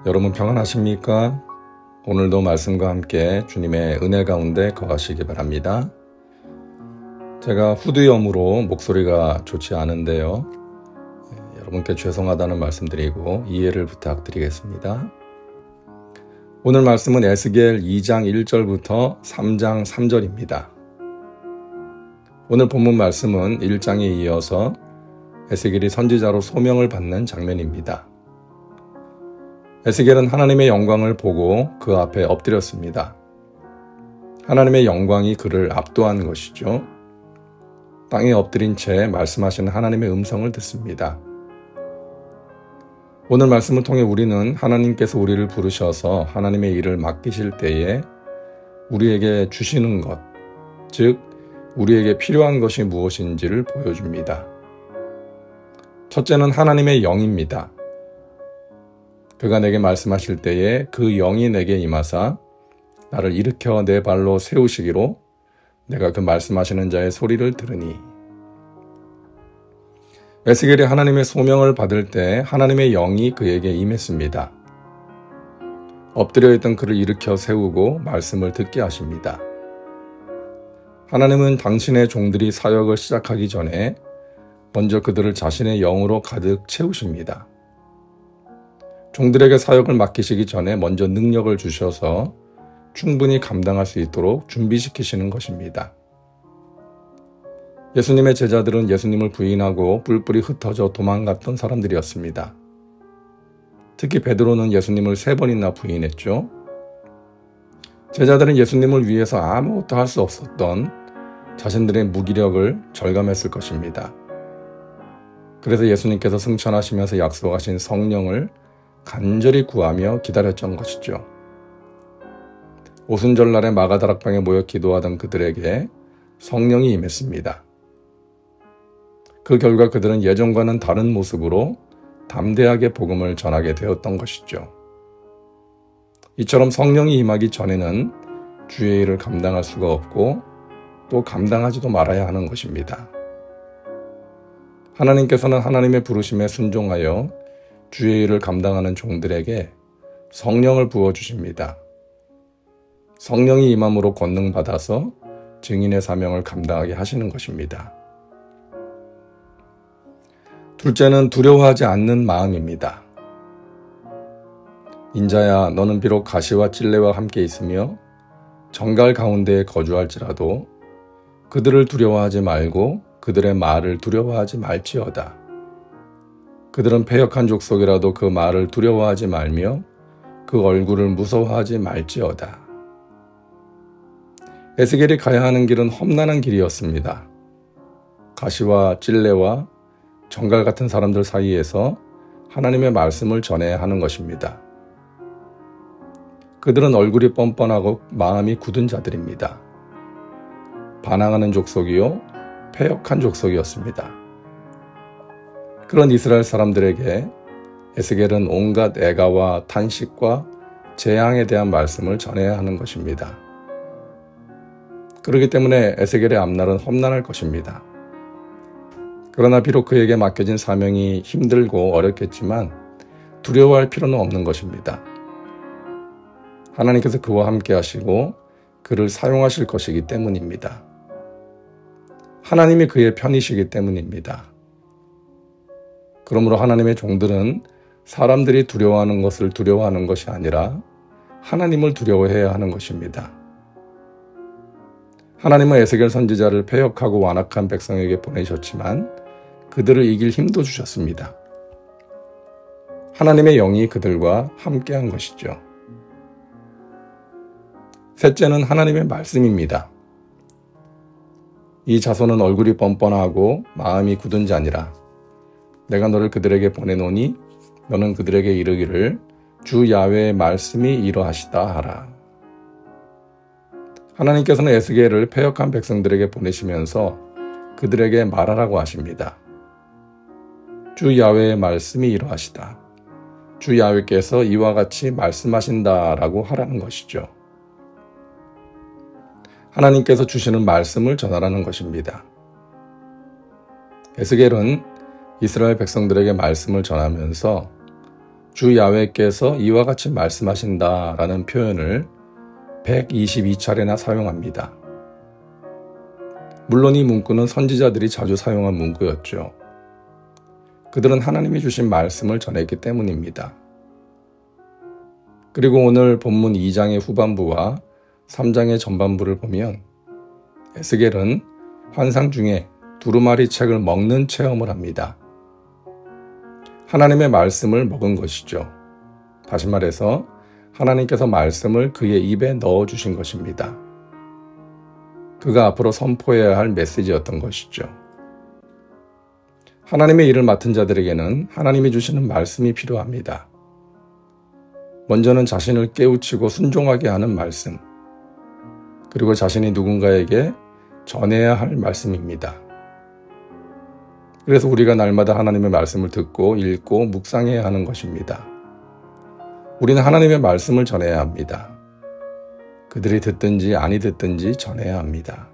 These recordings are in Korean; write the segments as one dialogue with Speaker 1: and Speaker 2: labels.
Speaker 1: 여러분 평안하십니까? 오늘도 말씀과 함께 주님의 은혜 가운데 거하시기 바랍니다. 제가 후두염으로 목소리가 좋지 않은데요. 여러분께 죄송하다는 말씀드리고 이해를 부탁드리겠습니다. 오늘 말씀은 에스겔 2장 1절부터 3장 3절입니다. 오늘 본문 말씀은 1장에 이어서 에스겔이 선지자로 소명을 받는 장면입니다. 에스겔은 하나님의 영광을 보고 그 앞에 엎드렸습니다. 하나님의 영광이 그를 압도한 것이죠. 땅에 엎드린 채 말씀하시는 하나님의 음성을 듣습니다. 오늘 말씀을 통해 우리는 하나님께서 우리를 부르셔서 하나님의 일을 맡기실 때에 우리에게 주시는 것, 즉 우리에게 필요한 것이 무엇인지를 보여줍니다. 첫째는 하나님의 영입니다. 그가 내게 말씀하실 때에 그 영이 내게 임하사 나를 일으켜 내 발로 세우시기로 내가 그 말씀하시는 자의 소리를 들으니. 에스겔이 하나님의 소명을 받을 때 하나님의 영이 그에게 임했습니다. 엎드려 있던 그를 일으켜 세우고 말씀을 듣게 하십니다. 하나님은 당신의 종들이 사역을 시작하기 전에 먼저 그들을 자신의 영으로 가득 채우십니다. 종들에게 사역을 맡기시기 전에 먼저 능력을 주셔서 충분히 감당할 수 있도록 준비시키시는 것입니다. 예수님의 제자들은 예수님을 부인하고 뿔뿔이 흩어져 도망갔던 사람들이었습니다. 특히 베드로는 예수님을 3번이나 부인했죠. 제자들은 예수님을 위해서 아무것도 할 수 없었던 자신들의 무기력을 절감했을 것입니다. 그래서 예수님께서 승천하시면서 약속하신 성령을 간절히 구하며 기다렸던 것이죠. 오순절날에 마가다락방에 모여 기도하던 그들에게 성령이 임했습니다. 그 결과 그들은 예전과는 다른 모습으로 담대하게 복음을 전하게 되었던 것이죠. 이처럼 성령이 임하기 전에는 주의 일을 감당할 수가 없고 또 감당하지도 말아야 하는 것입니다. 하나님께서는 하나님의 부르심에 순종하여 주의 일을 감당하는 종들에게 성령을 부어주십니다. 성령이 임함으로 권능받아서 증인의 사명을 감당하게 하시는 것입니다. 둘째는 두려워하지 않는 마음입니다. 인자야, 너는 비록 가시와 찔레와 함께 있으며 정갈 가운데에 거주할지라도 그들을 두려워하지 말고 그들의 말을 두려워하지 말지어다. 그들은 패역한 족속이라도 그 말을 두려워하지 말며 그 얼굴을 무서워하지 말지어다. 에스겔이 가야 하는 길은 험난한 길이었습니다. 가시와 찔레와 정갈 같은 사람들 사이에서 하나님의 말씀을 전해야 하는 것입니다. 그들은 얼굴이 뻔뻔하고 마음이 굳은 자들입니다. 반항하는 족속이요, 패역한 족속이었습니다. 그런 이스라엘 사람들에게 에스겔은 온갖 애가와 탄식과 재앙에 대한 말씀을 전해야 하는 것입니다. 그렇기 때문에 에스겔의 앞날은 험난할 것입니다. 그러나 비록 그에게 맡겨진 사명이 힘들고 어렵겠지만 두려워할 필요는 없는 것입니다. 하나님께서 그와 함께 하시고 그를 사용하실 것이기 때문입니다. 하나님이 그의 편이시기 때문입니다. 그러므로 하나님의 종들은 사람들이 두려워하는 것을 두려워하는 것이 아니라 하나님을 두려워해야 하는 것입니다. 하나님은 에스겔 선지자를 패역하고 완악한 백성에게 보내셨지만 그들을 이길 힘도 주셨습니다. 하나님의 영이 그들과 함께한 것이죠. 셋째는 하나님의 말씀입니다. 이 자손은 얼굴이 뻔뻔하고 마음이 굳은 자니라. 내가 너를 그들에게 보내노니 너는 그들에게 이르기를 주 야훼의 말씀이 이러하시다 하라. 하나님께서는 에스겔을 패역한 백성들에게 보내시면서 그들에게 말하라고 하십니다. 주 야훼의 말씀이 이러하시다. 주 야훼께서 이와 같이 말씀하신다라고 하라는 것이죠. 하나님께서 주시는 말씀을 전하라는 것입니다. 에스겔은 이스라엘 백성들에게 말씀을 전하면서 주 야훼께서 이와 같이 말씀하신다라는 표현을 122차례나 사용합니다. 물론 이 문구는 선지자들이 자주 사용한 문구였죠. 그들은 하나님이 주신 말씀을 전했기 때문입니다. 그리고 오늘 본문 2장의 후반부와 3장의 전반부를 보면 에스겔은 환상 중에 두루마리 책을 먹는 체험을 합니다. 하나님의 말씀을 먹은 것이죠. 다시 말해서 하나님께서 말씀을 그의 입에 넣어주신 것입니다. 그가 앞으로 선포해야 할 메시지였던 것이죠. 하나님의 일을 맡은 자들에게는 하나님이 주시는 말씀이 필요합니다. 먼저는 자신을 깨우치고 순종하게 하는 말씀, 그리고 자신이 누군가에게 전해야 할 말씀입니다. 그래서 우리가 날마다 하나님의 말씀을 듣고 읽고 묵상해야 하는 것입니다. 우리는 하나님의 말씀을 전해야 합니다. 그들이 듣든지 아니 듣든지 전해야 합니다.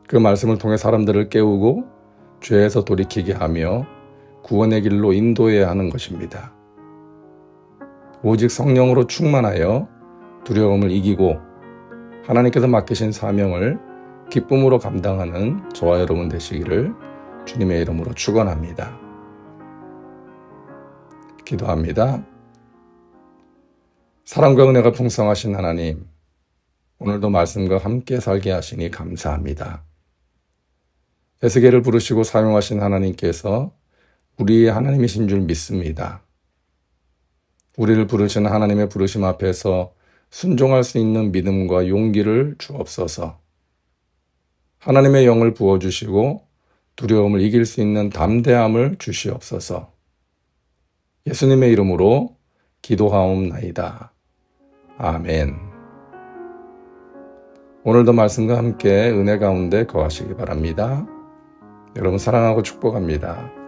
Speaker 1: 그 말씀을 통해 사람들을 깨우고 죄에서 돌이키게 하며 구원의 길로 인도해야 하는 것입니다. 오직 성령으로 충만하여 두려움을 이기고 하나님께서 맡기신 사명을 기쁨으로 감당하는 저와 여러분 되시기를 주님의 이름으로 축원합니다. 기도합니다. 사랑과 은혜가 풍성하신 하나님, 오늘도 말씀과 함께 살게 하시니 감사합니다. 에스겔을 부르시고 사용하신 하나님께서 우리의 하나님이신 줄 믿습니다. 우리를 부르신 하나님의 부르심 앞에서 순종할 수 있는 믿음과 용기를 주옵소서. 하나님의 영을 부어주시고 두려움을 이길 수 있는 담대함을 주시옵소서. 예수님의 이름으로 기도하옵나이다. 아멘. 오늘도 말씀과 함께 은혜 가운데 거하시기 바랍니다. 여러분 사랑하고 축복합니다.